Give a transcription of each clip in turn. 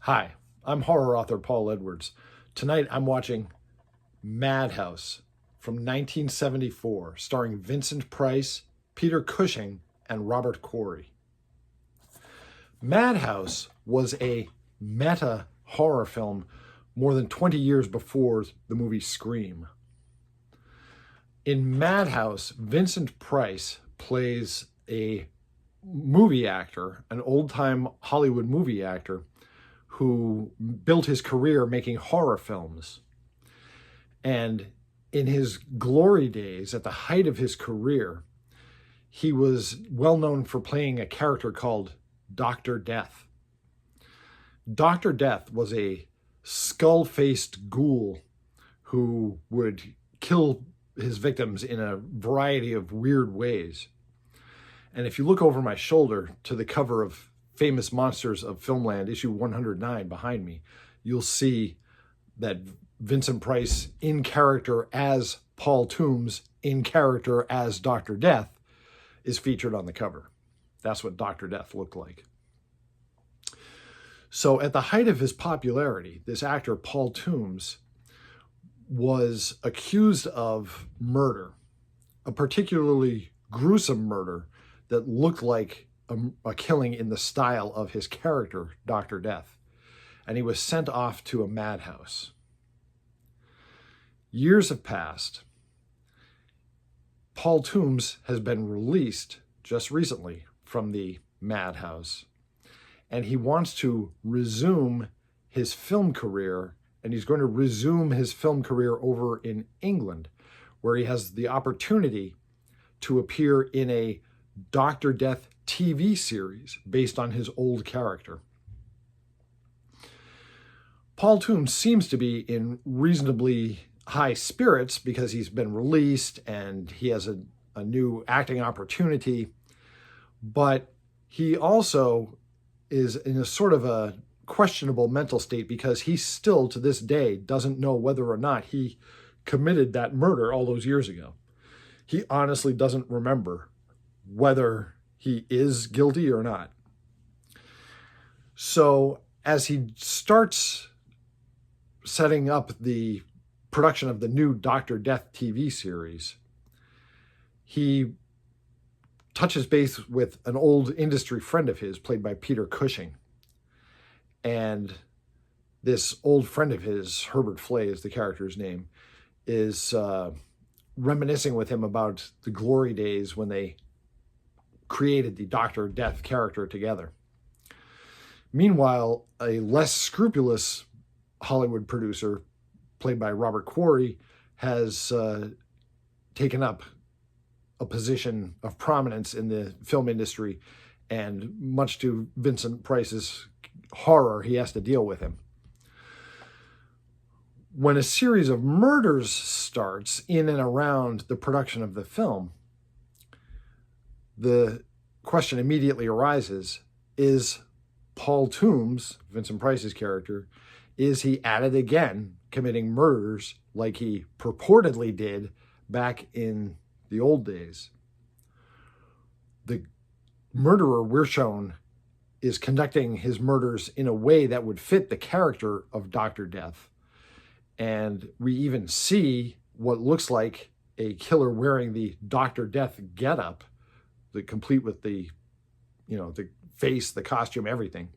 Hi, I'm horror author Paul Edwards. Tonight I'm watching Madhouse from 1974, starring Vincent Price, Peter Cushing, and Robert Corey. Madhouse was a meta horror film more than 20 years before the movie Scream. In Madhouse, Vincent Price plays a movie actor, an old-time Hollywood movie actor, who built his career making horror films. And in his glory days, at the height of his career, he was well known for playing a character called Dr. Death. Dr. Death was a skull-faced ghoul who would kill his victims in a variety of weird ways. And if you look over my shoulder to the cover of Famous Monsters of Filmland, issue 109 behind me, you'll see that Vincent Price in character as Paul Toombs, in character as Dr. Death, is featured on the cover. That's what Dr. Death looked like. So at the height of his popularity, this actor, Paul Toombs, was accused of murder, a particularly gruesome murder that looked like a killing in the style of his character, Dr. Death. And he was sent off to a madhouse. Years have passed. Paul Toombs has been released just recently from the madhouse. And he wants to resume his film career, and he's going to resume his film career over in England, where he has the opportunity to appear in a Dr. Death TV series based on his old character. Paul Toombs seems to be in reasonably high spirits because he's been released and he has a new acting opportunity, but he also is in a sort of a questionable mental state because he still, to this day, doesn't know whether or not he committed that murder all those years ago. He honestly doesn't remember whether he is guilty or not. So as he starts setting up the production of the new Dr. Death TV series, he touches base with an old industry friend of his, played by Peter Cushing. And this old friend of his, Herbert Flay is the character's name, is reminiscing with him about the glory days when they created the Dr. Death character together. Meanwhile, a less scrupulous Hollywood producer, played by Robert Corey, has taken up a position of prominence in the film industry, and much to Vincent Price's horror, he has to deal with him. When a series of murders starts in and around the production of the film, the question immediately arises, is Paul Toombs, Vincent Price's character, is he at it again, committing murders like he purportedly did back in the old days? The murderer we're shown is conducting his murders in a way that would fit the character of Dr. Death. And we even see what looks like a killer wearing the Dr. Death getup, complete with the face, the costume, everything.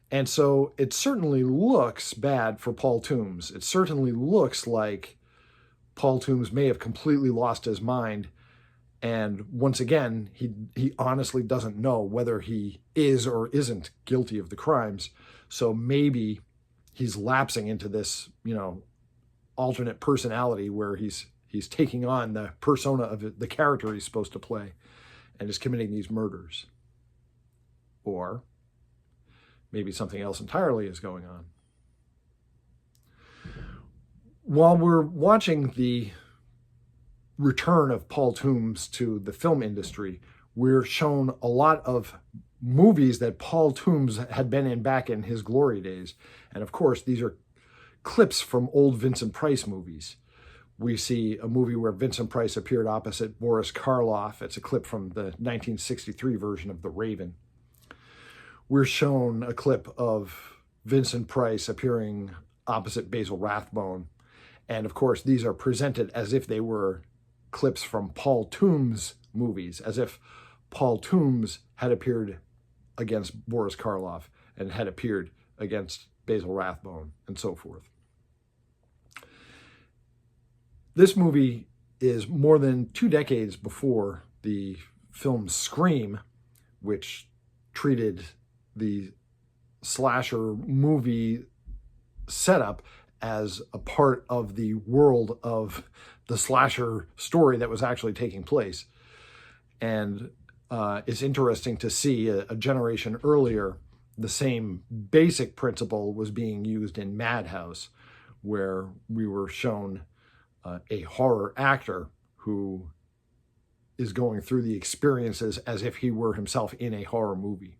And so it certainly looks bad for Paul Toombs. It certainly looks like Paul Toombs may have completely lost his mind. And once again, he honestly doesn't know whether he is or isn't guilty of the crimes. So maybe he's lapsing into this, alternate personality where he's taking on the persona of the character he's supposed to play and is committing these murders. Or maybe something else entirely is going on. While we're watching the return of Paul Toombs to the film industry, we're shown a lot of movies that Paul Toombs had been in back in his glory days. And of course, these are clips from old Vincent Price movies. We see a movie where Vincent Price appeared opposite Boris Karloff. It's a clip from the 1963 version of The Raven. we're shown a clip of Vincent Price appearing opposite Basil Rathbone. And of course, these are presented as if they were clips from Paul Toombs movies, as if Paul Toombs had appeared against Boris Karloff and had appeared against Basil Rathbone and so forth. This movie is more than 2 decades before the film Scream, which treated the slasher movie setup as a part of the world of the slasher story that was actually taking place. And it's interesting to see a generation earlier, the same basic principle was being used in Madhouse, where we were shown a horror actor who is going through the experiences as if he were himself in a horror movie.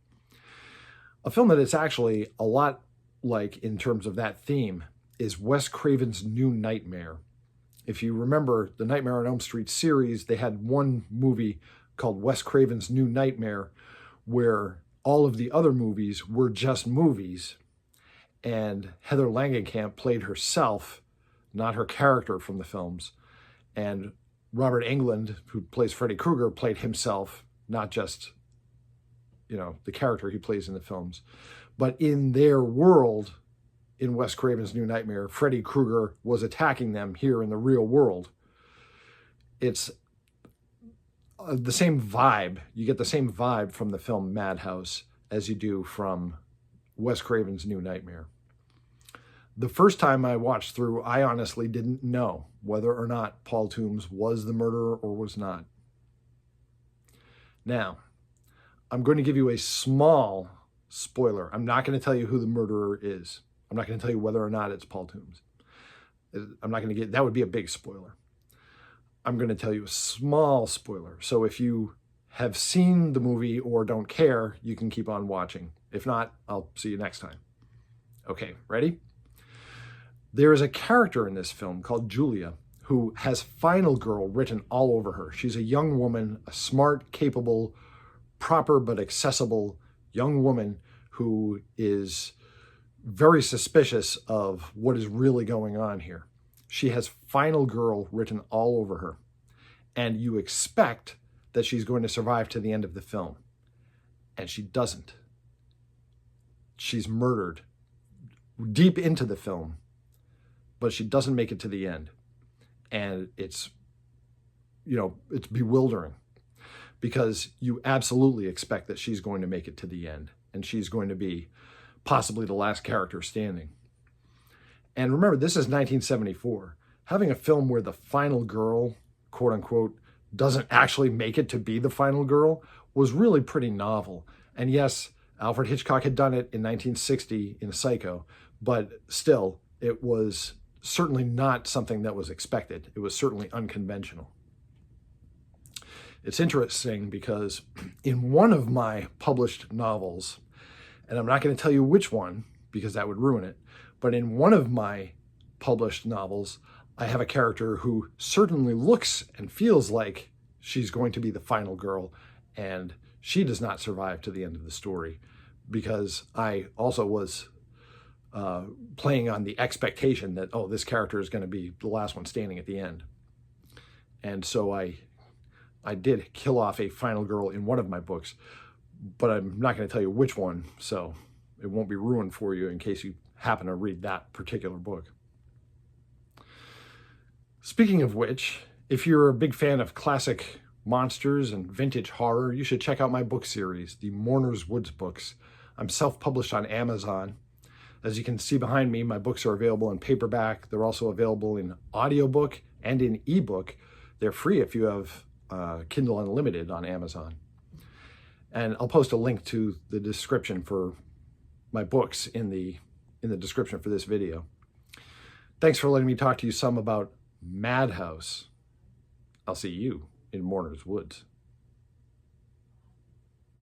A film that it's actually a lot like in terms of that theme is Wes Craven's New Nightmare. If you remember the Nightmare on Elm Street series, they had one movie called Wes Craven's New Nightmare, where all of the other movies were just movies, and Heather Langenkamp played herself, not her character from the films, and Robert Englund, who plays Freddy Krueger, played himself, not just, the character he plays in the films. But in their world, in Wes Craven's New Nightmare, Freddy Krueger was attacking them here in the real world. It's the same vibe. You get the same vibe from the film Madhouse as you do from Wes Craven's New Nightmare. The first time I watched through, I honestly didn't know whether or not Paul Toombs was the murderer or was not. Now, I'm going to give you a small spoiler. I'm not going to tell you who the murderer is. I'm not going to tell you whether or not it's Paul Toombs. I'm not going to that would be a big spoiler. I'm going to tell you a small spoiler. So if you have seen the movie or don't care, you can keep on watching. If not, I'll see you next time. Okay, ready? There is a character in this film called Julia who has Final Girl written all over her. She's a young woman, a smart, capable, proper but accessible young woman who is very suspicious of what is really going on here. She has Final Girl written all over her, and you expect that she's going to survive to the end of the film, and she doesn't. She's murdered deep into the film, but she doesn't make it to the end. And it's bewildering because you absolutely expect that she's going to make it to the end and she's going to be possibly the last character standing. And remember, this is 1974. Having a film where the final girl, quote unquote, doesn't actually make it to be the final girl was really pretty novel. And yes, Alfred Hitchcock had done it in 1960 in Psycho, but still, it was certainly not something that was expected. It was certainly unconventional. It's interesting because in one of my published novels, and I'm not going to tell you which one because that would ruin it, but in one of my published novels, I have a character who certainly looks and feels like she's going to be the final girl, and she does not survive to the end of the story because I also was playing on the expectation that, this character is going to be the last one standing at the end. And so I did kill off a final girl in one of my books, but I'm not going to tell you which one, so it won't be ruined for you in case you happen to read that particular book. Speaking of which, if you're a big fan of classic monsters and vintage horror, you should check out my book series, the Mourner's Woods books. I'm self-published on Amazon. As you can see behind me, my books are available in paperback. They're also available in audiobook and in ebook. They're free if you have Kindle Unlimited on Amazon. And I'll post a link to the description for my books in the description for this video. Thanks for letting me talk to you some about Madhouse. I'll see you in Mourner's Woods.